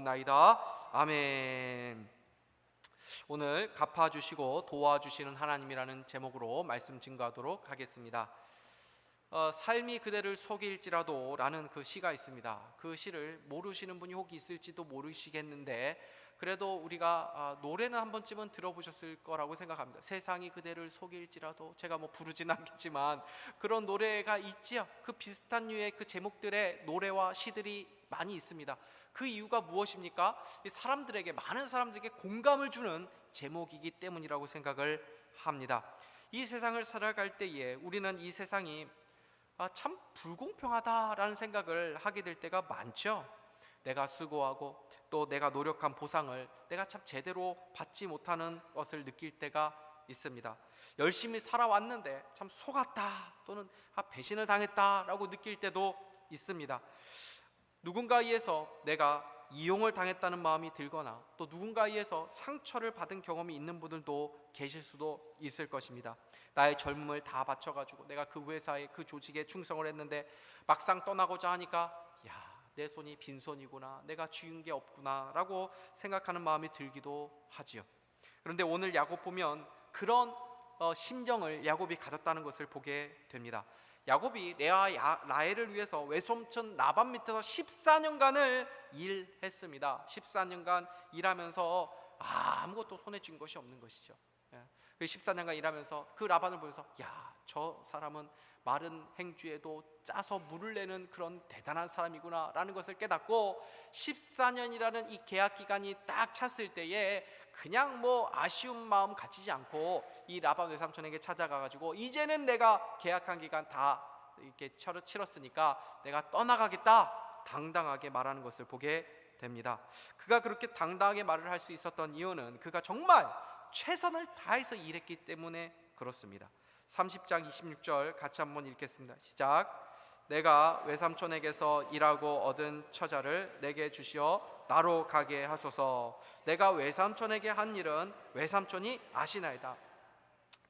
기도하옵나이다. 아멘. 오늘 갚아주시고 도와주시는 하나님이라는 제목으로 말씀 증거하도록 하겠습니다. 삶이 그대를 속일지라도 라는 그 시가 있습니다. 그 시를 모르시는 분이 혹 있을지도 모르시겠는데 그래도 우리가 노래는 한 번쯤은 들어보셨을 거라고 생각합니다. 세상이 그대를 속일지라도, 제가 뭐 부르지는 않겠지만 그런 노래가 있지요. 그 비슷한 류의 그 제목들의 노래와 시들이 많이 있습니다. 그 이유가 무엇입니까? 사람들에게, 많은 사람들에게 공감을 주는 제목이기 때문이라고 생각을 합니다. 이 세상을 살아갈 때에 우리는 이 세상이 참 불공평하다라는 생각을 하게 될 때가 많죠. 내가 수고하고 또 내가 노력한 보상을 내가 참 제대로 받지 못하는 것을 느낄 때가 있습니다. 열심히 살아왔는데 참 속았다 또는 배신을 당했다라고 느낄 때도 있습니다. 누군가에 의해서 내가 이용을 당했다는 마음이 들거나 또 누군가에 의해서 상처를 받은 경험이 있는 분들도 계실 수도 있을 것입니다. 나의 젊음을 다 바쳐가지고 내가 그 회사에, 그 조직에 충성을 했는데 막상 떠나고자 하니까 내 손이 빈손이구나, 내가 쥐은 게 없구나 라고 생각하는 마음이 들기도 하지요. 그런데 오늘 야곱 보면 그런 심정을 야곱이 가졌다는 것을 보게 됩니다. 야곱이 레아와 라헬을 위해서 외손촌 라반 밑에서 14년간을 일했습니다. 14년간 일하면서 아무것도 손에 쥔 것이 없는 것이죠. 14년간 일하면서 그 라반을 보면서 저 사람은 마른 행주에도 짜서 물을 내는 그런 대단한 사람이구나 라는 것을 깨닫고 14년이라는 이 계약 기간이 딱 찼을 때에 그냥 아쉬운 마음 가지지 않고 이 라반 외삼촌에게 찾아가가지고 이제는 내가 계약한 기간 다 이렇게 치렀으니까 내가 떠나가겠다 당당하게 말하는 것을 보게 됩니다. 그가 그렇게 당당하게 말을 할 수 있었던 이유는 그가 정말 최선을 다해서 일했기 때문에 그렇습니다. 30장 26절 같이 한번 읽겠습니다. 시작. 내가 외삼촌에게서 일하고 얻은 처자를 내게 주시어 나로 가게 하소서. 내가 외삼촌에게 한 일은 외삼촌이 아시나이다.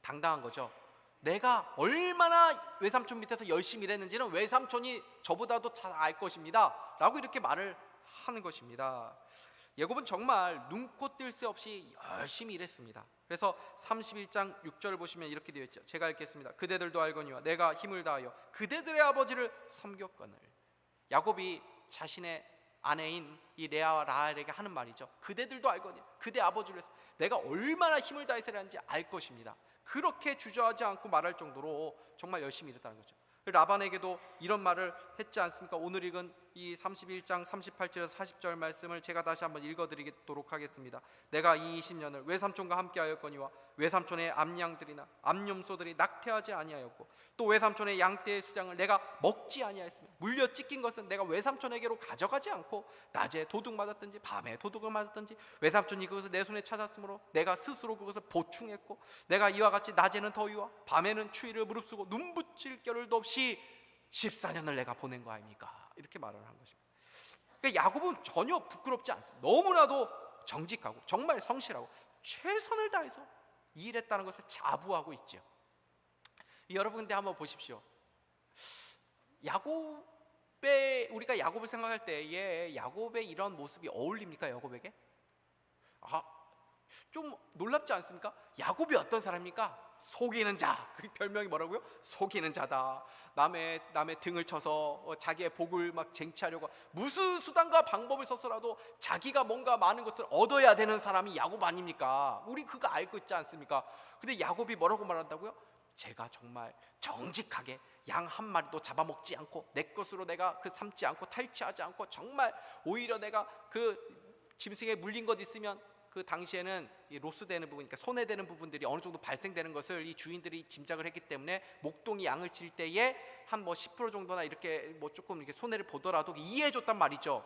당당한 거죠. 내가 얼마나 외삼촌 밑에서 열심히 일했는지는 외삼촌이 저보다도 잘 알 것입니다 라고 이렇게 말을 하는 것입니다. 야곱은 정말 눈코 뜰 새 없이 열심히 일했습니다. 그래서 31장 6절을 보시면 이렇게 되어 있죠. 제가 읽겠습니다. 그대들도 알거니와 내가 힘을 다하여 그대들의 아버지를 섬겼거늘. 야곱이 자신의 아내인 이 레아와 라헬에게 하는 말이죠. 그대들도 알거니, 그대 아버지를 위해서 내가 얼마나 힘을 다해서 일하는지 알 것입니다. 그렇게 주저하지 않고 말할 정도로 정말 열심히 일했다는 거죠. 라반에게도 이런 말을 했지 않습니까? 오늘 읽은 이 31장 38절에서 40절 말씀을 제가 다시 한번 읽어드리도록 하겠습니다. 내가 이 20년을 외삼촌과 함께 하였거니와 외삼촌의 암양들이나 암염소들이 낙태하지 아니하였고 또 외삼촌의 양떼의 수장을 내가 먹지 아니하였으며 물려 찢긴 것은 내가 외삼촌에게로 가져가지 않고 낮에 도둑 맞았든지 밤에 도둑을 맞았든지 외삼촌이 그것을 내 손에 찾았으므로 내가 스스로 그것을 보충했고 내가 이와 같이 낮에는 더위와 밤에는 추위를 무릅쓰고 눈 붙일 겨를도 없이 14년을 내가 보낸 거 아닙니까? 이렇게 말을 한 것입니다. 그러니까 야곱은 전혀 부끄럽지 않습니다. 너무나도 정직하고 정말 성실하고 최선을 다해서 일했다는 것을 자부하고 있죠. 여러분 근데 한번 보십시오. 우리가 야곱을 생각할 때에 야곱의 이런 모습이 어울립니까? 야곱에게? 좀 놀랍지 않습니까? 야곱이 어떤 사람입니까? 속이는 자. 그 별명이 뭐라고요? 속이는 자다. 남의 등을 쳐서 자기의 복을 막 쟁취하려고 무슨 수단과 방법을 써서라도 자기가 뭔가 많은 것들을 얻어야 되는 사람이 야곱 아닙니까? 우리 그거 알고 있지 않습니까? 근데 야곱이 뭐라고 말한다고요? 제가 정말 정직하게 양 한 마리도 잡아먹지 않고 내 것으로 내가 삼지 않고 탈취하지 않고 정말 오히려 내가 그 짐승에 물린 것 있으면 그 당시에는 이 로스되는 부분, 그러니까 손해되는 부분들이 어느 정도 발생되는 것을 이 주인들이 짐작을 했기 때문에 목동이 양을 칠 때에 한 10% 정도나 이렇게 조금 이렇게 손해를 보더라도 이해해줬단 말이죠.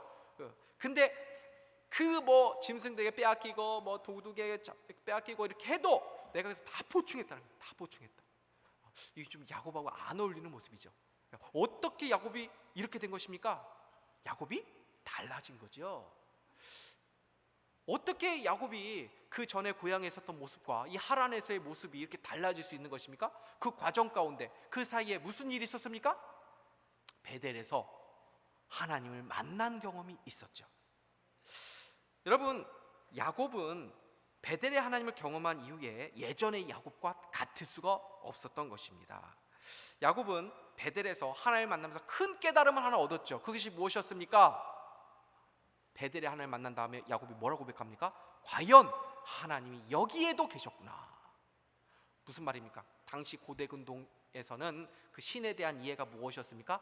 근데 그 짐승들에게 빼앗기고 도둑에게 빼앗기고 이렇게 해도 내가 그래서 다 보충했다는 거예요. 다 보충했다. 이게 좀 야곱하고 안 어울리는 모습이죠. 어떻게 야곱이 이렇게 된 것입니까? 야곱이 달라진 거죠. 어떻게 야곱이 그 전에 고향에 있었던 모습과 이 하란에서의 모습이 이렇게 달라질 수 있는 것입니까? 그 과정 가운데 그 사이에 무슨 일이 있었습니까? 베델에서 하나님을 만난 경험이 있었죠. 여러분, 야곱은 베델의 하나님을 경험한 이후에 예전의 야곱과 같을 수가 없었던 것입니다. 야곱은 베델에서 하나님을 만나면서 큰 깨달음을 하나 얻었죠. 그것이 무엇이었습니까? 베델의 하나님을 만난 다음에 야곱이 뭐라고 고백합니까? 과연 하나님이 여기에도 계셨구나. 무슨 말입니까? 당시 고대 근동에서는 그 신에 대한 이해가 무엇이었습니까?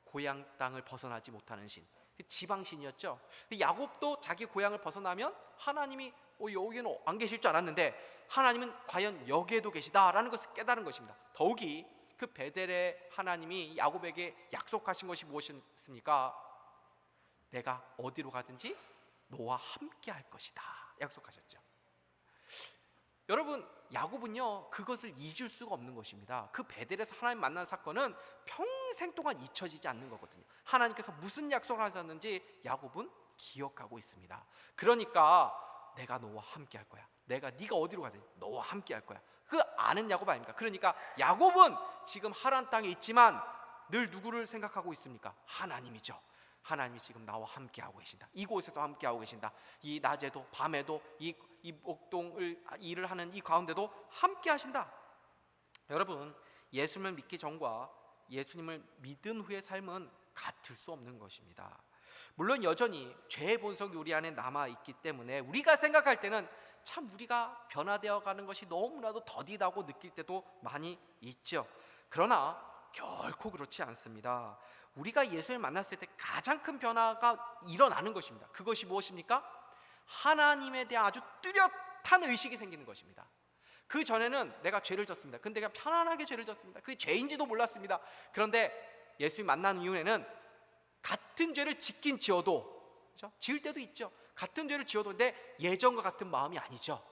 고향 땅을 벗어나지 못하는 신, 지방신이었죠. 야곱도 자기 고향을 벗어나면 하나님이 여기는 안 계실 줄 알았는데 하나님은 과연 여기에도 계시다라는 것을 깨달은 것입니다. 더욱이 그 베델의 하나님이 야곱에게 약속하신 것이 무엇이었습니까? 내가 어디로 가든지 너와 함께 할 것이다 약속하셨죠. 여러분, 야곱은요 그것을 잊을 수가 없는 것입니다. 그 베델에서 하나님 만난 사건은 평생 동안 잊혀지지 않는 거거든요. 하나님께서 무슨 약속을 하셨는지 야곱은 기억하고 있습니다. 그러니까 내가 너와 함께 할 거야, 네가 어디로 가든지 너와 함께 할 거야, 그 아는 야곱 아닙니까? 그러니까 야곱은 지금 하란 땅에 있지만 늘 누구를 생각하고 있습니까? 하나님이죠. 하나님이 지금 나와 함께 하고 계신다. 이곳에서 함께 하고 계신다. 이 낮에도 밤에도 이 목동을 일을 하는 이 가운데도 함께 하신다. 여러분, 예수님을 믿기 전과 예수님을 믿은 후의 삶은 같을 수 없는 것입니다. 물론 여전히 죄의 본성이 우리 안에 남아있기 때문에 우리가 생각할 때는 참 우리가 변화되어 가는 것이 너무나도 더디다고 느낄 때도 많이 있죠. 그러나 결코 그렇지 않습니다. 우리가 예수를 만났을 때 가장 큰 변화가 일어나는 것입니다. 그것이 무엇입니까? 하나님에 대한 아주 뚜렷한 의식이 생기는 것입니다. 그 전에는 내가 죄를 졌습니다. 근데 그냥 편안하게 죄를 졌습니다. 그게 죄인지도 몰랐습니다. 그런데 예수님 만난 이후에는 같은 죄를 짓긴 지어도, 그렇죠? 지을 때도 있죠. 같은 죄를 지어도 내 예전과 같은 마음이 아니죠.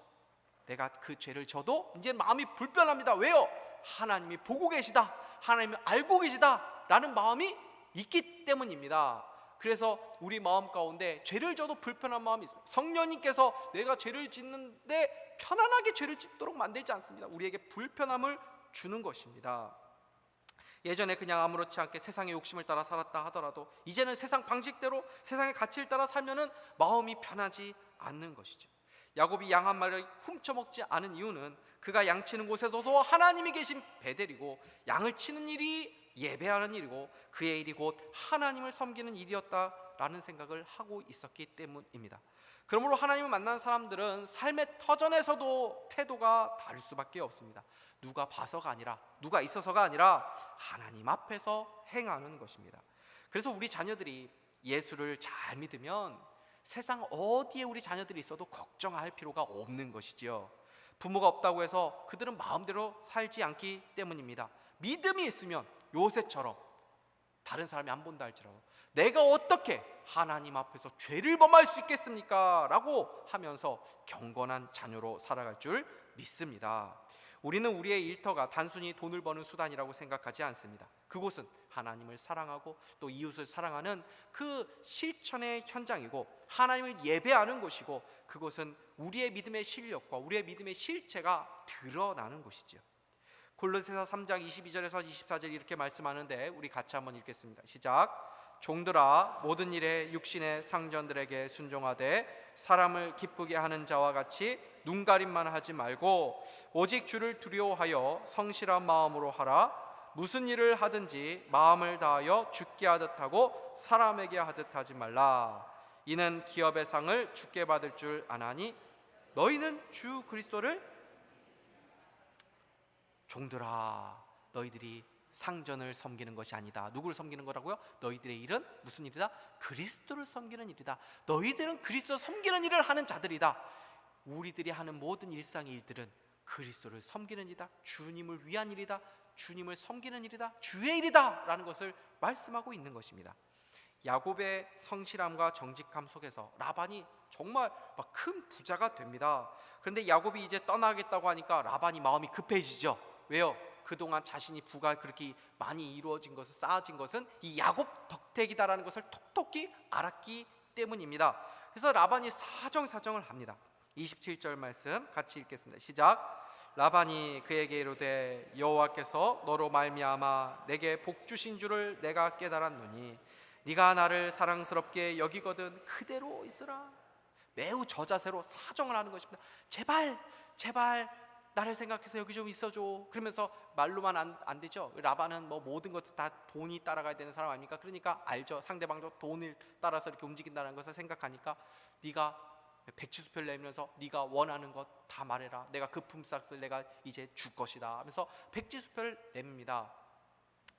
내가 그 죄를 져도 이제 마음이 불편합니다. 왜요? 하나님이 보고 계시다, 하나님이 알고 계시다 라는 마음이 있기 때문입니다. 그래서 우리 마음 가운데 죄를 져도 불편한 마음이 있습니다. 성령님께서 내가 죄를 짓는데 편안하게 죄를 짓도록 만들지 않습니다. 우리에게 불편함을 주는 것입니다. 예전에 그냥 아무렇지 않게 세상의 욕심을 따라 살았다 하더라도 이제는 세상 방식대로 세상의 가치를 따라 살면은 마음이 편하지 않는 것이죠. 야곱이 양 한 마리를 훔쳐먹지 않은 이유는 그가 양 치는 곳에서도 하나님이 계신 베델이고 양을 치는 일이 예배하는 일이고 그의 일이 곧 하나님을 섬기는 일이었다라는 생각을 하고 있었기 때문입니다. 그러므로 하나님을 만난 사람들은 삶의 터전에서도 태도가 다를 수밖에 없습니다. 누가 봐서가 아니라, 누가 있어서가 아니라 하나님 앞에서 행하는 것입니다. 그래서 우리 자녀들이 예수를 잘 믿으면 세상 어디에 우리 자녀들이 있어도 걱정할 필요가 없는 것이지요. 부모가 없다고 해서 그들은 마음대로 살지 않기 때문입니다. 믿음이 있으면 요새처럼 다른 사람이 안 본다 할지라도 내가 어떻게 하나님 앞에서 죄를 범할 수 있겠습니까? 라고 하면서 경건한 자녀로 살아갈 줄 믿습니다. 우리는 우리의 일터가 단순히 돈을 버는 수단이라고 생각하지 않습니다. 그곳은 하나님을 사랑하고 또 이웃을 사랑하는 그 실천의 현장이고 하나님을 예배하는 곳이고 그곳은 우리의 믿음의 실력과 우리의 믿음의 실체가 드러나는 곳이죠. 골로새서 3장 22절에서 24절 이렇게 말씀하는데 우리 같이 한번 읽겠습니다. 시작. 종들아, 모든 일에 육신의 상전들에게 순종하되 사람을 기쁘게 하는 자와 같이 눈가림만 하지 말고 오직 주를 두려워하여 성실한 마음으로 하라. 무슨 일을 하든지 마음을 다하여 주께 하듯 하고 사람에게 하듯 하지 말라. 이는 기업의 상을 주께 받을 줄 아나니 너희는 주 그리스도를. 종들아, 너희들이 상전을 섬기는 것이 아니다. 누구를 섬기는 거라고요? 너희들의 일은 무슨 일이다? 그리스도를 섬기는 일이다. 너희들은 그리스도 섬기는 일을 하는 자들이다. 우리들이 하는 모든 일상의 일들은 그리스도를 섬기는 일이다. 주님을 위한 일이다. 주님을 섬기는 일이다. 주의 일이다 라는 것을 말씀하고 있는 것입니다. 야곱의 성실함과 정직함 속에서 라반이 정말 막 큰 부자가 됩니다. 그런데 야곱이 이제 떠나겠다고 하니까 라반이 마음이 급해지죠. 왜요? 그동안 자신이 부가 그렇게 많이 이루어진 것을 쌓아진 것은 이 야곱 덕택이다라는 것을 톡톡히 알았기 때문입니다. 그래서 라반이 사정을 합니다. 27절 말씀 같이 읽겠습니다. 시작. 라반이 그에게 이르되 여호와께서 너로 말미암아 내게 복 주신 줄을 내가 깨달았노니 네가 나를 사랑스럽게 여기거든 그대로 있으라. 매우 저자세로 사정을 하는 것입니다. 제발 제발 나를 생각해서 여기 좀 있어줘. 그러면서 말로만 안 되죠. 라반은 뭐 모든 것을 다 돈이 따라가야 되는 사람 아닙니까? 그러니까 알죠. 상대방도 돈을 따라서 이렇게 움직인다는 것을 생각하니까 네가 백지수표를 내면서 네가 원하는 것 다 말해라. 내가 그 품삯을 내가 이제 줄 것이다 하면서 백지수표를 냅니다.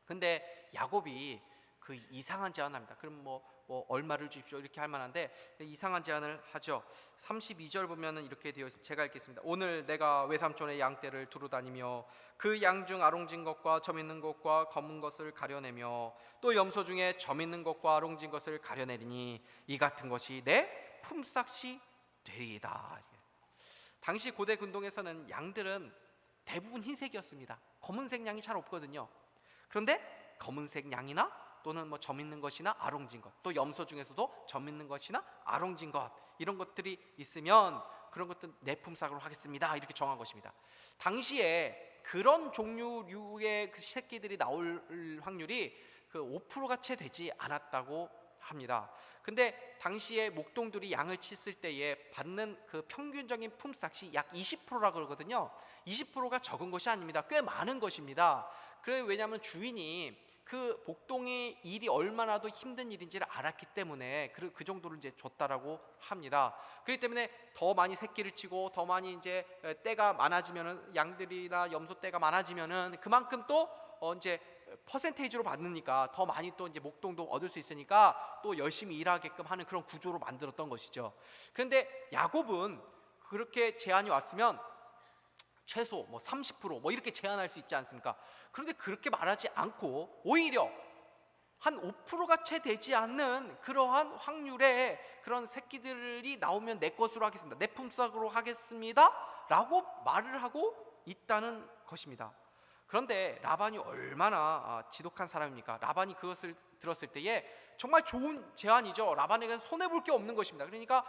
근데 야곱이 그 이상한 제안을 합니다. 그럼 뭐 얼마를 주십시오 이렇게 할 만한데 이상한 제안을 하죠. 32절 보면은 이렇게 되어 있습니다. 제가 읽겠습니다. 오늘 내가 외삼촌의 양떼를 두루 다니며 그 양 중 아롱진 것과 점 있는 것과 검은 것을 가려내며 또 염소 중에 점 있는 것과 아롱진 것을 가려내리니 이 같은 것이 내 품삯이 되리이다. 당시 고대 근동에서는 양들은 대부분 흰색이었습니다. 검은색 양이 잘 없거든요. 그런데 검은색 양이나 또는 뭐 점 있는 것이나 아롱진 것, 또 염소 중에서도 점 있는 것이나 아롱진 것, 이런 것들이 있으면 그런 것들 내 품삯으로 하겠습니다 이렇게 정한 것입니다. 당시에 그런 종류의 그 새끼들이 나올 확률이 그 5%가 채 되지 않았다고 합니다. 근데 당시에 목동들이 양을 쳤을 때에 받는 그 평균적인 품삯이 약 20%라 그러거든요. 20%가 적은 것이 아닙니다. 꽤 많은 것입니다. 그래, 왜냐하면 주인이 그 목동의 일이 얼마나 더 힘든 일인지를 알았기 때문에 그 정도를 이제 줬다라고 합니다. 그렇기 때문에 더 많이 새끼를 치고 더 많이 이제 떼가 많아지면은, 양들이나 염소 떼가 많아지면은 그만큼 또 이제 퍼센테이지로 받으니까 더 많이 또 이제 목동도 얻을 수 있으니까 또 열심히 일하게끔 하는 그런 구조로 만들었던 것이죠. 그런데 야곱은 그렇게 제안이 왔으면 최소 뭐 30% 이렇게 제한할 수 있지 않습니까? 그런데 그렇게 말하지 않고 오히려 한 5%가 채 되지 않는 그러한 확률의 그런 새끼들이 나오면 내 것으로 하겠습니다, 내 품삯으로 하겠습니다 라고 말을 하고 있다는 것입니다. 그런데 라반이 얼마나 지독한 사람입니까? 라반이 그것을 들었을 때에 정말 좋은 제안이죠. 라반에게는 손해볼 게 없는 것입니다. 그러니까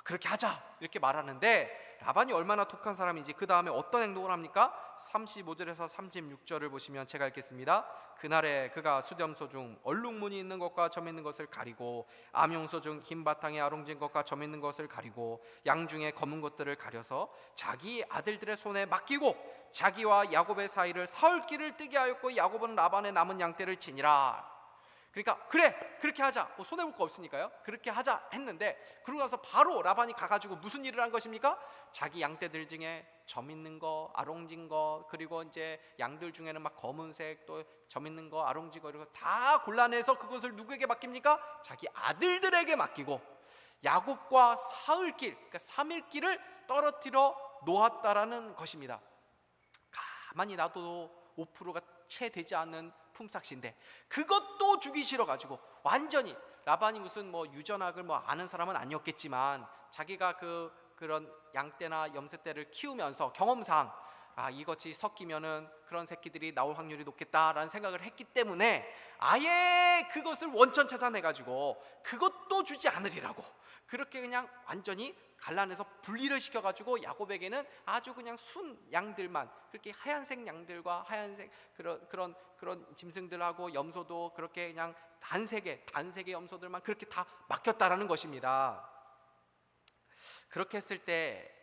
그렇게 하자 이렇게 말하는데, 라반이 얼마나 독한 사람인지 그 다음에 어떤 행동을 합니까? 35절에서 36절을 보시면 제가 읽겠습니다. 그날에 그가 수염소 중 얼룩무늬 있는 것과 점 있는 것을 가리고 암용소 중 흰 바탕에 아롱진 것과 점 있는 것을 가리고 양 중에 검은 것들을 가려서 자기 아들들의 손에 맡기고 자기와 야곱의 사이를 사흘길을 뜨게 하였고 야곱은 라반의 남은 양떼를 지니라. 그러니까 그래 그렇게 하자, 뭐 손해볼 거 없으니까요, 그렇게 하자 했는데, 그러고 나서 바로 라반이 가가지고 무슨 일을 한 것입니까? 자기 양떼들 중에 점 있는 거, 아롱진 거, 그리고 이제 양들 중에는 막 검은색 또 점 있는 거, 아롱진 거 이런 거 다 골라내서 그것을 누구에게 맡깁니까? 자기 아들들에게 맡기고 야곱과 사흘길, 그러니까 3일길을 떨어뜨려 놓았다라는 것입니다. 가만히 놔둬도 5%가 채 되지 않는 품삯인데 그것도 주기 싫어가지고 완전히, 라반이 무슨 뭐 유전학을 뭐 아는 사람은 아니었겠지만 자기가 그런 양떼나 염소떼를 키우면서 경험상 이것이 섞이면은 그런 새끼들이 나올 확률이 높겠다라는 생각을 했기 때문에 아예 그것을 원천 차단해가지고 그것도 주지 않으리라고 그렇게 그냥 완전히 갈라내서 분리를 시켜가지고 야곱에게는 아주 그냥 순 양들만, 그렇게 하얀색 양들과 하얀색 그런 짐승들하고 염소도 그렇게 그냥 단색의 염소들만 그렇게 다 맡겼다라는 것입니다. 그렇게 했을 때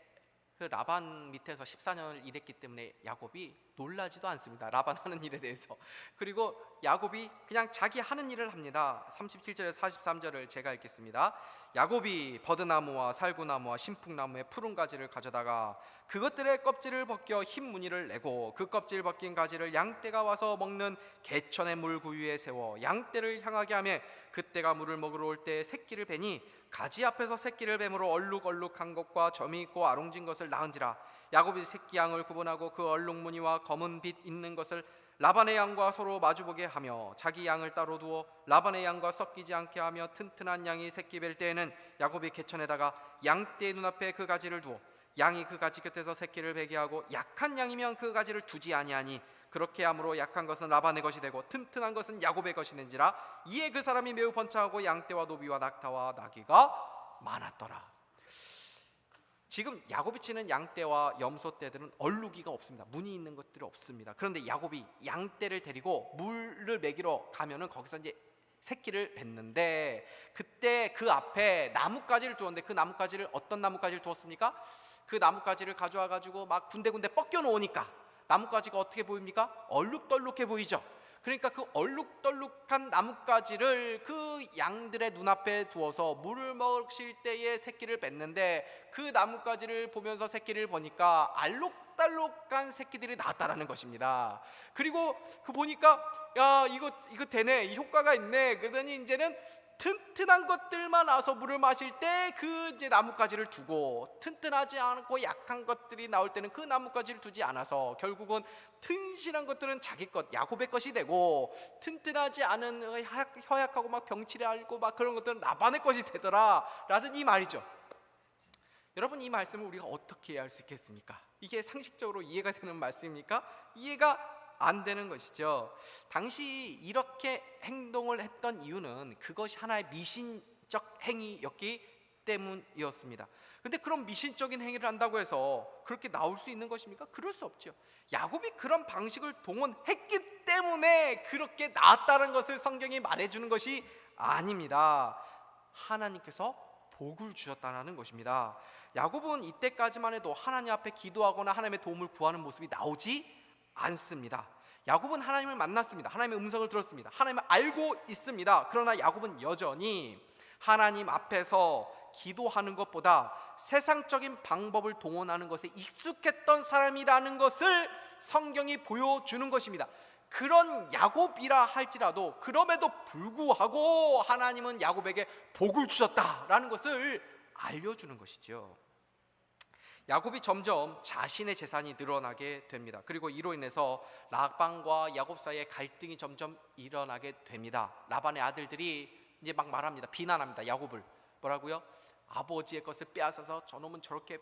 그 라반 밑에서 14년을 일했기 때문에 야곱이 놀라지도 않습니다, 라반 하는 일에 대해서. 그리고 야곱이 그냥 자기 하는 일을 합니다. 37절에서 43절을 제가 읽겠습니다. 야곱이 버드나무와 살구나무와 신풍나무의 푸른 가지를 가져다가 그것들의 껍질을 벗겨 흰 무늬를 내고 그 껍질 벗긴 가지를 양떼가 와서 먹는 개천의 물 구유에 세워 양떼를 향하게 하며 그때가 물을 먹으러 올 때 새끼를 베니 가지 앞에서 새끼를 뱀으로 얼룩얼룩한 것과 점이 있고 아롱진 것을 낳은지라. 야곱이 새끼 양을 구분하고 그 얼룩무늬와 검은 빛 있는 것을 라반의 양과 서로 마주보게 하며 자기 양을 따로 두어 라반의 양과 섞이지 않게 하며 튼튼한 양이 새끼 뵐 때에는 야곱이 개천에다가 양떼의 눈앞에 그 가지를 두어 양이 그 가지 곁에서 새끼를 베게 하고 약한 양이면 그 가지를 두지 아니하니 그렇게 함으로 약한 것은 라반의 것이 되고 튼튼한 것은 야곱의 것이 된지라. 이에 그 사람이 매우 번창하고 양떼와 노비와 낙타와 나귀가 많았더라. 지금 야곱이 치는 양떼와 염소떼들은 얼룩이가 없습니다. 무늬 있는 것들이 없습니다. 그런데 야곱이 양떼를 데리고 물을 먹이러 가면은 거기서 이제 새끼를 뱉는데, 그때 그 앞에 나뭇가지를 두었는데, 그 나뭇가지를 어떤 나뭇가지를 두었습니까? 그 나뭇가지를 가져와 가지고 막 군데군데 뻗겨 놓으니까 나뭇가지가 어떻게 보입니까? 얼룩덜룩해 보이죠. 그러니까 그 얼룩덜룩한 나뭇가지를 그 양들의 눈앞에 두어서 물을 먹을 때에 새끼를 뱉는데, 그 나뭇가지를 보면서 새끼를 보니까 알록달록한 새끼들이 나왔다라는 것입니다. 그리고 그 보니까 야, 이거 되네, 이 효과가 있네. 그러더니 이제는 튼튼한 것들만 와서 물을 마실 때 그 이제 나뭇가지를 두고, 튼튼하지 않고 약한 것들이 나올 때는 그 나뭇가지를 두지 않아서 결국은 튼실한 것들은 자기 것, 야곱의 것이 되고, 튼튼하지 않은 허약하고 막 병치레 앓고 막 그런 것들은 라반의 것이 되더라라는 이 말이죠. 여러분, 이 말씀을 우리가 어떻게 이해할 수 있겠습니까? 이게 상식적으로 이해가 되는 말씀입니까? 이해가 안 되는 것이죠. 당시 이렇게 행동을 했던 이유는 그것이 하나의 미신적 행위였기 때문이었습니다. 근데 그런 미신적인 행위를 한다고 해서 그렇게 나올 수 있는 것입니까? 그럴 수 없죠. 야곱이 그런 방식을 동원했기 때문에 그렇게 나왔다는 것을 성경이 말해주는 것이 아닙니다. 하나님께서 복을 주셨다는 것입니다. 야곱은 이때까지만 해도 하나님 앞에 기도하거나 하나님의 도움을 구하는 모습이 나오지 않습니다. 야곱은 하나님을 만났습니다. 하나님의 음성을 들었습니다. 하나님을 알고 있습니다. 그러나 야곱은 여전히 하나님 앞에서 기도하는 것보다 세상적인 방법을 동원하는 것에 익숙했던 사람이라는 것을 성경이 보여주는 것입니다. 그런 야곱이라 할지라도 그럼에도 불구하고 하나님은 야곱에게 복을 주셨다라는 것을 알려주는 것이죠. 야곱이 점점 자신의 재산이 늘어나게 됩니다. 그리고 이로 인해서 라반과 야곱 사이에 갈등이 점점 일어나게 됩니다. 라반의 아들들이 이제 막 말합니다. 비난합니다. 야곱을. 뭐라고요? 아버지의 것을 빼앗아서 저놈은 저렇게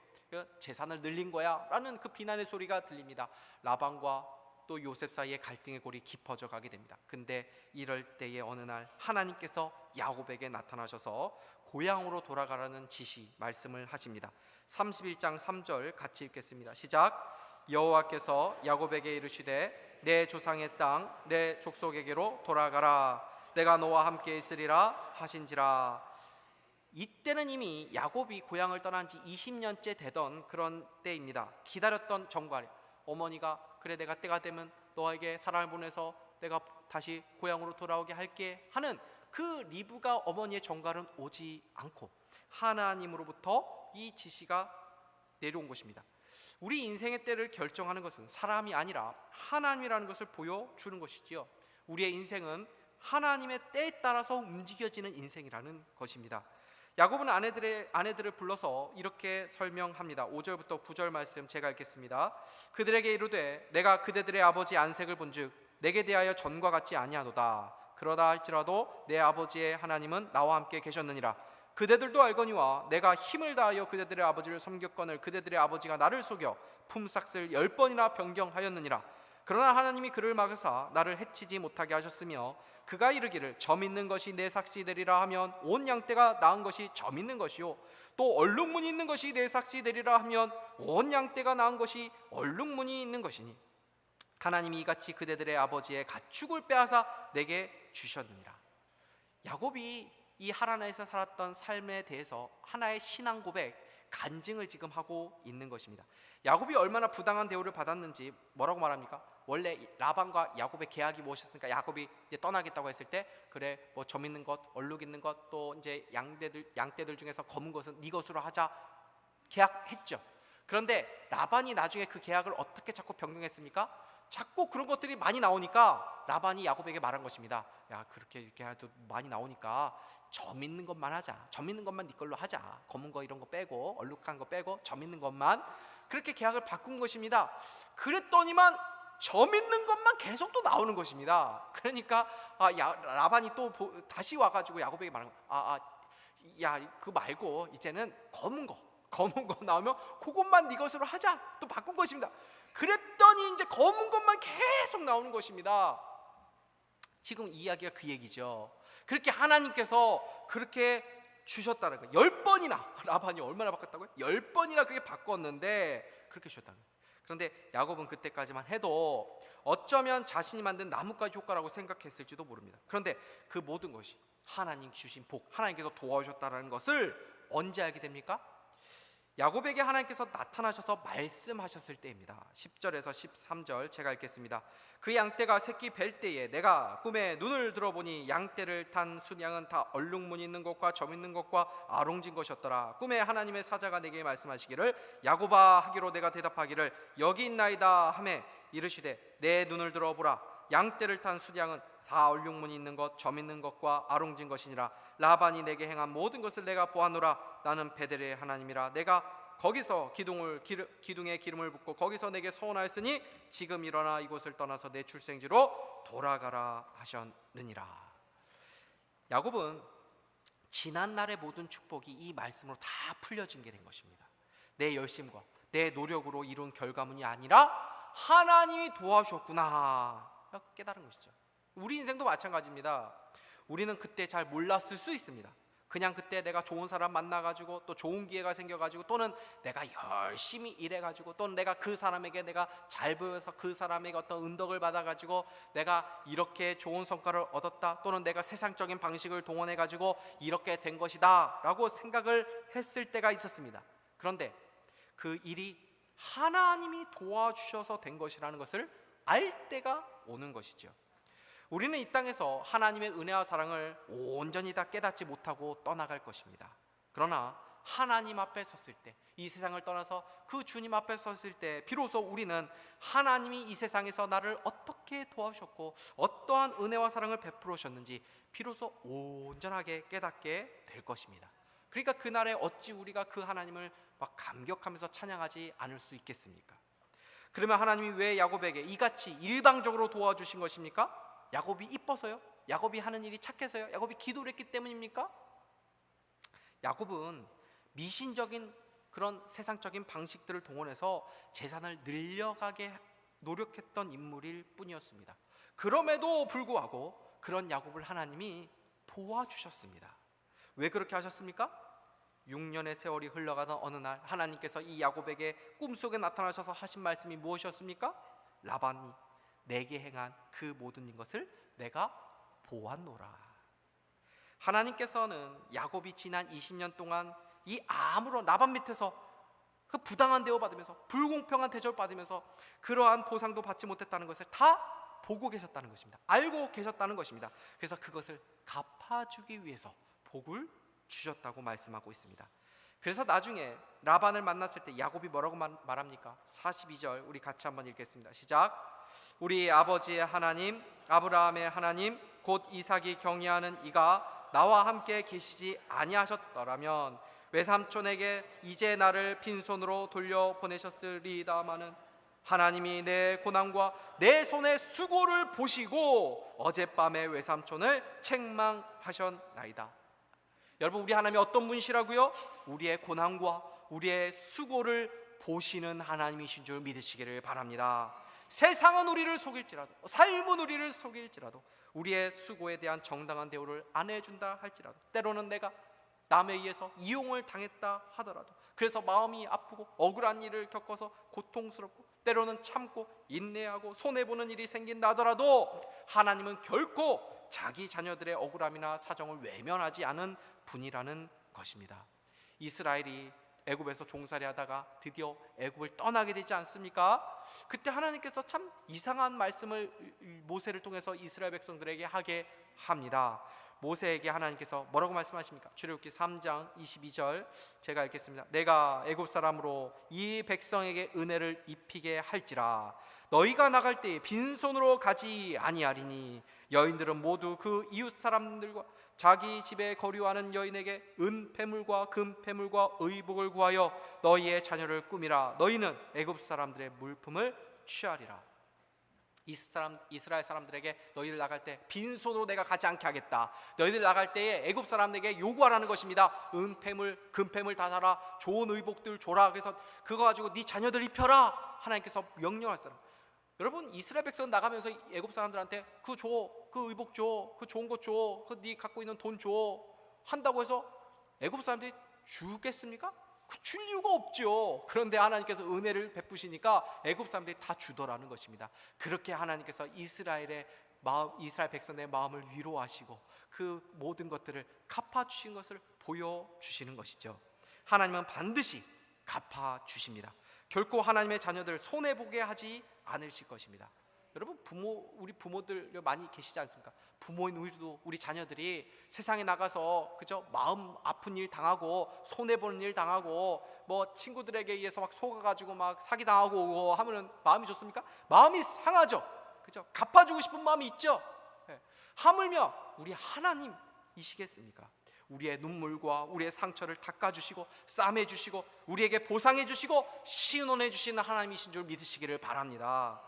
재산을 늘린 거야 라는 그 비난의 소리가 들립니다. 라반과 또 요셉 사이의 갈등의 골이 깊어져 가게 됩니다. 근데 이럴 때에 어느 날 하나님께서 야곱에게 나타나셔서 고향으로 돌아가라는 지시 말씀을 하십니다. 31장 3절 같이 읽겠습니다. 시작. 여호와께서 야곱에게 이르시되 내 조상의 땅 내 족속에게로 돌아가라. 내가 너와 함께 있으리라 하신지라. 이때는 이미 야곱이 고향을 떠난 지 20년째 되던 그런 때입니다. 기다렸던 정관, 어머니가 그래 내가 때가 되면 너에게 사람을 보내서 내가 다시 고향으로 돌아오게 할게 하는 그 리브가 어머니의 정갈은 오지 않고 하나님으로부터 이 지시가 내려온 것입니다. 우리 인생의 때를 결정하는 것은 사람이 아니라 하나님이라는 것을 보여주는 것이지요. 우리의 인생은 하나님의 때에 따라서 움직여지는 인생이라는 것입니다. 야곱은 아내들을 불러서 이렇게 설명합니다. 5절부터 9절 말씀 제가 읽겠습니다. 그들에게 이르되 내가 그대들의 아버지 안색을 본즉 내게 대하여 전과 같지 아니하도다. 그러다 할지라도 내 아버지의 하나님은 나와 함께 계셨느니라. 그대들도 알거니와 내가 힘을 다하여 그대들의 아버지를 섬겼거늘 그대들의 아버지가 나를 속여 품삯을 10번이나 변경하였느니라. 그러나 하나님이 그를 막으사 나를 해치지 못하게 하셨으며 그가 이르기를 점 있는 것이 내 삭시 되리라 하면 온 양떼가 낳은 것이 점 있는 것이요 또 얼룩무늬 있는 것이 내 삭시 되리라 하면 온 양떼가 낳은 것이 얼룩무늬 있는 것이니 하나님이 이같이 그대들의 아버지의 가축을 빼앗아 내게 주셨느니라. 야곱이 이 하나님에서 살았던 삶에 대해서 하나의 신앙 고백, 간증을 지금 하고 있는 것입니다. 야곱이 얼마나 부당한 대우를 받았는지 뭐라고 말합니까? 원래 라반과 야곱의 계약이 무엇이었습니까? 야곱이 이제 떠나겠다고 했을 때 그래 뭐 점 있는 것, 얼룩 있는 것, 또 이제 양떼들 중에서 검은 것은 네 것으로 하자 계약했죠. 그런데 라반이 나중에 그 계약을 어떻게 자꾸 변경했습니까? 자꾸 그런 것들이 많이 나오니까 라반이 야곱에게 말한 것입니다. 야, 그렇게 이렇게 해도 많이 나오니까 점 있는 것만 하자. 점 있는 것만 네 걸로 하자. 검은 거 이런 거 빼고 얼룩한 거 빼고 점 있는 것만. 그렇게 계약을 바꾼 것입니다. 그랬더니만 점 있는 것만 계속 또 나오는 것입니다. 그러니까 라반이 또 다시 와가지고 야곱에게 말한 거, 야, 그거 말고 이제는 검은 거 나오면 그것만 네 것으로 하자. 또 바꾼 것입니다. 그랬더니 이제 검은 것만 계속 나오는 것입니다. 지금 이야기가 그 얘기죠. 그렇게 하나님께서 그렇게 주셨다는 거예요. 10번이나 라반이 얼마나 바꿨다고요? 10번이나 그렇게 바꿨는데 그렇게 주셨다는 거예요. 그런데 야곱은 그때까지만 해도 어쩌면 자신이 만든 나뭇가지 효과라고 생각했을지도 모릅니다. 그런데 그 모든 것이 하나님 주신 복, 하나님께서 도와주셨다는 것을 언제 알게 됩니까? 야곱에게 하나님께서 나타나셔서 말씀하셨을 때입니다. 10절에서 13절 제가 읽겠습니다. 그 양떼가 새끼 뵐 때에 내가 꿈에 눈을 들어보니 양떼를 탄 순양은 다 얼룩무늬 있는 것과 점 있는 것과 아롱진 것이었더라. 꿈에 하나님의 사자가 내게 말씀하시기를 야곱아 하기로 내가 대답하기를 여기 있나이다 하매 이르시되 내 눈을 들어보라. 양떼를 탄 순양은 다 얼룩무늬 있는 것, 점 있는 것과 아롱진 것이니라. 라반이 내게 행한 모든 것을 내가 보았노라. 나는 베델의 하나님이라. 내가 거기서 기둥에 기름을 붓고 거기서 내게 소원하였으니 지금 일어나 이곳을 떠나서 내 출생지로 돌아가라 하셨느니라. 야곱은 지난날의 모든 축복이 이 말씀으로 다 풀려진 게 된 것입니다. 내 열심과 내 노력으로 이룬 결과물이 아니라 하나님이 도와주셨구나 깨달은 것이죠. 우리 인생도 마찬가지입니다. 우리는 그때 잘 몰랐을 수 있습니다. 그냥 그때 내가 좋은 사람 만나가지고 또 좋은 기회가 생겨가지고 또는 내가 열심히 일해가지고 또는 내가 그 사람에게 내가 잘 보여서 그 사람에게 어떤 은덕을 받아가지고 내가 이렇게 좋은 성과를 얻었다 또는 내가 세상적인 방식을 동원해가지고 이렇게 된 것이다 라고 생각을 했을 때가 있었습니다. 그런데 그 일이 하나님이 도와주셔서 된 것이라는 것을 알 때가 오는 것이죠. 우리는 이 땅에서 하나님의 은혜와 사랑을 온전히 다 깨닫지 못하고 떠나갈 것입니다. 그러나 하나님 앞에 섰을 때, 이 세상을 떠나서 그 주님 앞에 섰을 때 비로소 우리는 하나님이 이 세상에서 나를 어떻게 도와주셨고 어떠한 은혜와 사랑을 베풀으셨는지 비로소 온전하게 깨닫게 될 것입니다. 그러니까 그날에 어찌 우리가 그 하나님을 막 감격하면서 찬양하지 않을 수 있겠습니까? 그러면 하나님이 왜 야곱에게 이같이 일방적으로 도와주신 것입니까? 야곱이 이뻐서요? 야곱이 하는 일이 착해서요? 야곱이 기도를 했기 때문입니까? 야곱은 미신적인 그런 세상적인 방식들을 동원해서 재산을 늘려가게 노력했던 인물일 뿐이었습니다. 그럼에도 불구하고 그런 야곱을 하나님이 도와주셨습니다. 왜 그렇게 하셨습니까? 6년의 세월이 흘러가던 어느 날 하나님께서 이 야곱에게 꿈속에 나타나셔서 하신 말씀이 무엇이었습니까? 라반이 내게 행한 그 모든 것을 내가 보았노라. 하나님께서는 야곱이 지난 20년 동안 이 아무런 라반 밑에서 그 부당한 대우 받으면서 불공평한 대접을 받으면서 그러한 보상도 받지 못했다는 것을 다 보고 계셨다는 것입니다. 알고 계셨다는 것입니다. 그래서 그것을 갚아주기 위해서 복을 주셨다고 말씀하고 있습니다. 그래서 나중에 라반을 만났을 때 야곱이 뭐라고 말합니까? 42절 우리 같이 한번 읽겠습니다. 시작. 우리 아버지의 하나님 아브라함의 하나님 곧 이삭이 경외하는 이가 나와 함께 계시지 아니하셨더라면 외삼촌에게 이제 나를 빈손으로 돌려보내셨으리다마는 하나님이 내 고난과 내 손의 수고를 보시고 어젯밤에 외삼촌을 책망하셨나이다. 여러분, 우리 하나님이 어떤 분이시라고요? 우리의 고난과 우리의 수고를 보시는 하나님이신 줄 믿으시기를 바랍니다. 세상은 우리를 속일지라도, 삶은 우리를 속일지라도 우리의 수고에 대한 정당한 대우를 안 해준다 할지라도, 때로는 내가 남에 의해서 이용을 당했다 하더라도, 그래서 마음이 아프고 억울한 일을 겪어서 고통스럽고 때로는 참고 인내하고 손해보는 일이 생긴다 하더라도 하나님은 결코 자기 자녀들의 억울함이나 사정을 외면하지 않은 분이라는 것입니다. 이스라엘이 애굽에서 종살이하다가 드디어 애굽을 떠나게 되지 않습니까? 그때 하나님께서 참 이상한 말씀을 모세를 통해서 이스라엘 백성들에게 하게 합니다. 모세에게 하나님께서 뭐라고 말씀하십니까? 출애굽기 3장 22절 제가 읽겠습니다. 내가 애굽 사람으로 이 백성에게 은혜를 입히게 할지라 너희가 나갈 때에 빈손으로 가지 아니하리니 여인들은 모두 그 이웃 사람들과 자기 집에 거류하는 여인에게 은폐물과 금폐물과 의복을 구하여 너희의 자녀를 꾸미라. 너희는 애굽 사람들의 물품을 취하리라. 이스라엘 사람들에게 너희들 나갈 때 빈손으로 내가 가지 않게 하겠다. 너희들 나갈 때에 애굽 사람들에게 요구하라는 것입니다. 은폐물, 금폐물 다 사라. 좋은 의복들 줘라. 그래서 그거 가지고 네 자녀들 입혀라. 하나님께서 명령할 사람. 여러분, 이스라엘 백성 나가면서 애굽 사람들한테 그 줘, 그 의복 줘, 그 좋은 거 줘, 그 네 갖고 있는 돈 줘 한다고 해서 애굽 사람들이 주겠습니까? 줄 이유가 없죠. 그런데 하나님께서 은혜를 베푸시니까 애굽 사람들이 다 주더라는 것입니다. 그렇게 하나님께서 이스라엘 백성의 마음을 위로하시고 그 모든 것들을 갚아주신 것을 보여주시는 것이죠. 하나님은 반드시 갚아주십니다. 결코 하나님의 자녀들 손해보게 하지 않으실 것입니다. 여러분, 우리 부모들 많이 계시지 않습니까? 부모인 우리 자녀들이 세상에 나가서 그죠? 마음 아픈 일 당하고 손해보는 일 당하고 뭐 친구들에게 의해서 막 속아가지고 막 사기 당하고 하면은 마음이 좋습니까? 마음이 상하죠. 그죠? 갚아주고 싶은 마음이 있죠. 하물며 우리 하나님이시겠습니까? 우리의 눈물과 우리의 상처를 닦아주시고 싸매주시고 우리에게 보상해주시고 시은원해주시는 하나님이신 줄 믿으시기를 바랍니다.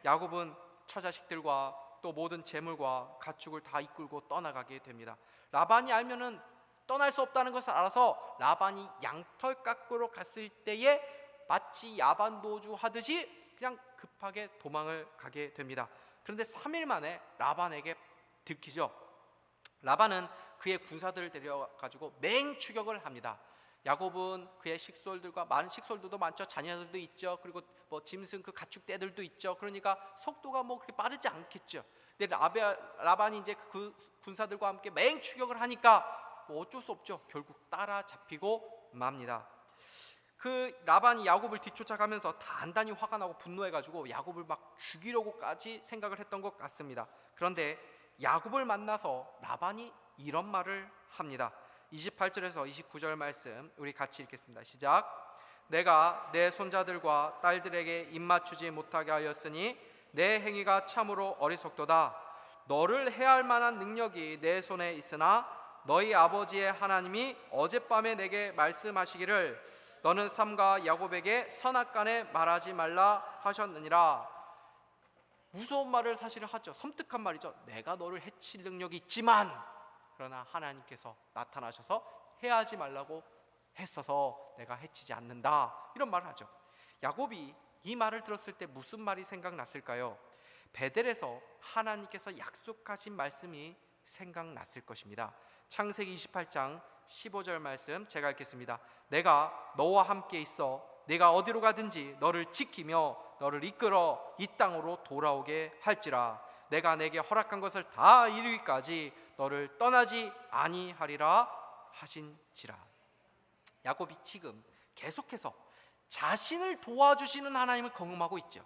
야곱은 처자식들과 또 모든 재물과 가축을 다 이끌고 떠나가게 됩니다. 라반이 알면은 떠날 수 없다는 것을 알아서 라반이 양털 깎으러 갔을 때에 마치 야반도주 하듯이 그냥 급하게 도망을 가게 됩니다. 그런데 3일 만에 라반에게 들키죠. 라반은 그의 군사들을 데려가지고 맹추격을 합니다. 야곱은 그의 식솔들과 많은 식솔들도 많죠. 자녀들도 있죠. 그리고 뭐 짐승 그 가축대들도 있죠. 그러니까 속도가 뭐 그렇게 빠르지 않겠죠. 근데 라반이 이제 그 군사들과 함께 맹추격을 하니까 뭐 어쩔 수 없죠. 결국 따라잡히고 맙니다. 그 라반이 야곱을 뒤쫓아가면서 단단히 화가 나고 분노해가지고 야곱을 막 죽이려고까지 생각을 했던 것 같습니다. 그런데 야곱을 만나서 라반이 이런 말을 합니다. 28절에서 29절 말씀 우리 같이 읽겠습니다. 시작. 내가 내 손자들과 딸들에게 입맞추지 못하게 하였으니 내 행위가 참으로 어리석도다. 너를 해할 만한 능력이 내 손에 있으나 너희 아버지의 하나님이 어젯밤에 내게 말씀하시기를 너는 삼가 야곱에게 선악간에 말하지 말라 하셨느니라. 무서운 말을 사실은 하죠. 섬뜩한 말이죠. 내가 너를 해칠 능력이 있지만 그러나 하나님께서 나타나셔서 해하지 말라고 했어서 내가 해치지 않는다, 이런 말을 하죠. 야곱이 이 말을 들었을 때 무슨 말이 생각났을까요? 베델에서 하나님께서 약속하신 말씀이 생각났을 것입니다. 창세기 28장 15절 말씀 제가 읽겠습니다. 내가 너와 함께 있어 내가 어디로 가든지 너를 지키며 너를 이끌어 이 땅으로 돌아오게 할지라. 내가 내게 허락한 것을 다 이루기까지 너를 떠나지 아니하리라 하신지라. 야곱이 지금 계속해서 자신을 도와주시는 하나님을 경험하고 있죠.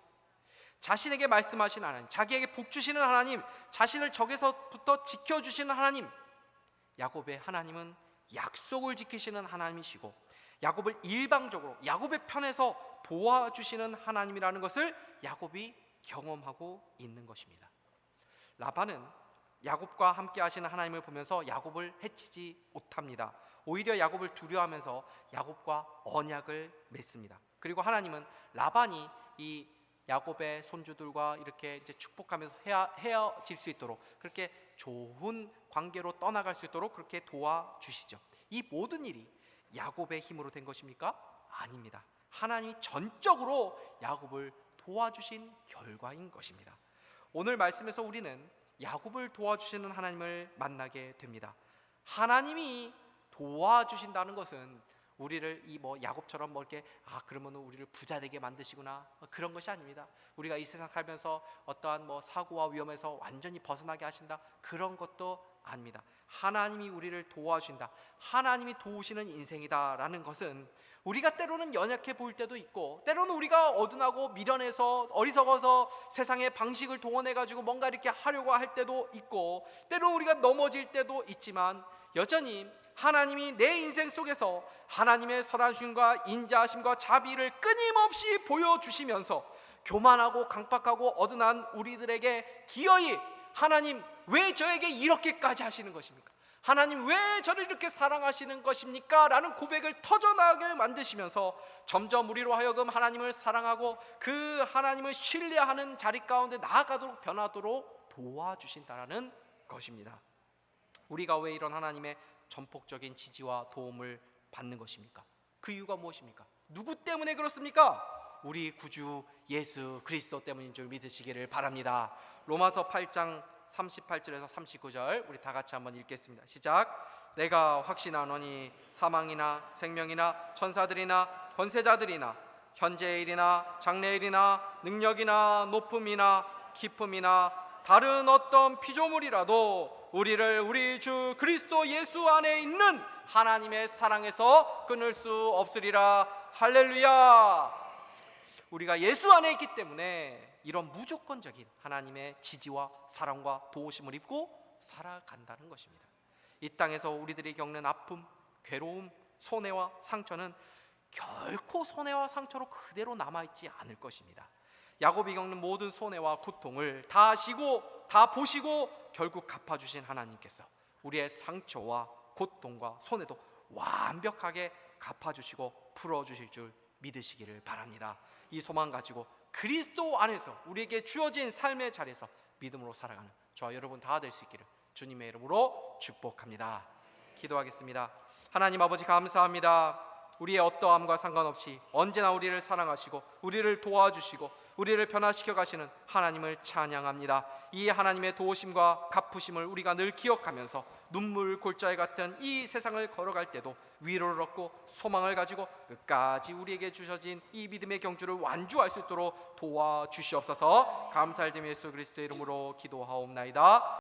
자신에게 말씀하신 하나님, 자기에게 복 주시는 하나님, 자신을 적에서부터 지켜주시는 하나님. 야곱의 하나님은 약속을 지키시는 하나님이시고 야곱을 일방적으로 야곱의 편에서 도와주시는 하나님이라는 것을 야곱이 경험하고 있는 것입니다. 라반은 야곱과 함께 하시는 하나님을 보면서 야곱을 해치지 못합니다. 오히려 야곱을 두려워하면서 야곱과 언약을 맺습니다. 그리고 하나님은 라반이 이 야곱의 손주들과 이렇게 이제 축복하면서 헤어질 수 있도록, 그렇게 좋은 관계로 떠나갈 수 있도록 그렇게 도와주시죠. 이 모든 일이 야곱의 힘으로 된 것입니까? 아닙니다. 하나님이 전적으로 야곱을 도와주신 결과인 것입니다. 오늘 말씀에서 우리는 야곱을 도와주시는 하나님을 만나게 됩니다. 하나님이 도와주신다는 것은 우리를 이 뭐 야곱처럼 뭐 이렇게 그러면 우리를 부자 되게 만드시구나, 그런 것이 아닙니다. 우리가 이 세상 살면서 어떠한 뭐 사고와 위험에서 완전히 벗어나게 하신다, 그런 것도 아닙니다. 하나님이 우리를 도와주신다, 하나님이 도우시는 인생이다라는 것은 우리가 때로는 연약해 보일 때도 있고 때로는 우리가 어둔하고 미련해서 어리석어서 세상의 방식을 동원해가지고 뭔가 이렇게 하려고 할 때도 있고 때로는 우리가 넘어질 때도 있지만 여전히 하나님이 내 인생 속에서 하나님의 선하심과 인자하심과 자비를 끊임없이 보여주시면서 교만하고 강팍하고 어둔한 우리들에게 기어이 하나님 왜 저에게 이렇게까지 하시는 것입니까? 하나님 왜 저를 이렇게 사랑하시는 것입니까? 라는 고백을 터져나게 만드시면서 점점 우리로 하여금 하나님을 사랑하고 그 하나님을 신뢰하는 자리 가운데 나아가도록 변하도록 도와주신다는 것입니다. 우리가 왜 이런 하나님의 전폭적인 지지와 도움을 받는 것입니까? 그 이유가 무엇입니까? 누구 때문에 그렇습니까? 우리 구주 예수 그리스도 때문인 줄 믿으시기를 바랍니다. 로마서 8장 38절에서 39절 우리 다 같이 한번 읽겠습니다. 시작. 내가 확신하노니 사망이나 생명이나 천사들이나 권세자들이나 현재의 일이나 장래의 일이나 능력이나 높음이나 깊음이나 다른 어떤 피조물이라도 우리를 우리 주 그리스도 예수 안에 있는 하나님의 사랑에서 끊을 수 없으리라. 할렐루야. 우리가 예수 안에 있기 때문에 이런 무조건적인 하나님의 지지와 사랑과 도우심을 입고 살아간다는 것입니다. 이 땅에서 우리들이 겪는 아픔, 괴로움, 손해와 상처는 결코 손해와 상처로 그대로 남아있지 않을 것입니다. 야곱이 겪는 모든 손해와 고통을 다 아시고 다 보시고 결국 갚아주신 하나님께서 우리의 상처와 고통과 손해도 완벽하게 갚아주시고 풀어주실 줄 믿으시기를 바랍니다. 이 소망 가지고 그리스도 안에서 우리에게 주어진 삶의 자리에서 믿음으로 살아가는 저와 여러분 다 될 수 있기를 주님의 이름으로 축복합니다. 기도하겠습니다. 하나님 아버지 감사합니다. 우리의 어떠함과 상관없이 언제나 우리를 사랑하시고 우리를 도와주시고 우리를 변화시켜 가시는 하나님을 찬양합니다. 이 하나님의 도우심과 갚으심을 우리가 늘 기억하면서 눈물 골짜기 같은 이 세상을 걸어갈 때도 위로를 얻고 소망을 가지고 끝까지 우리에게 주셔진 이 믿음의 경주를 완주할 수 있도록 도와주시옵소서. 감사드리며 예수 그리스도의 이름으로 기도하옵나이다.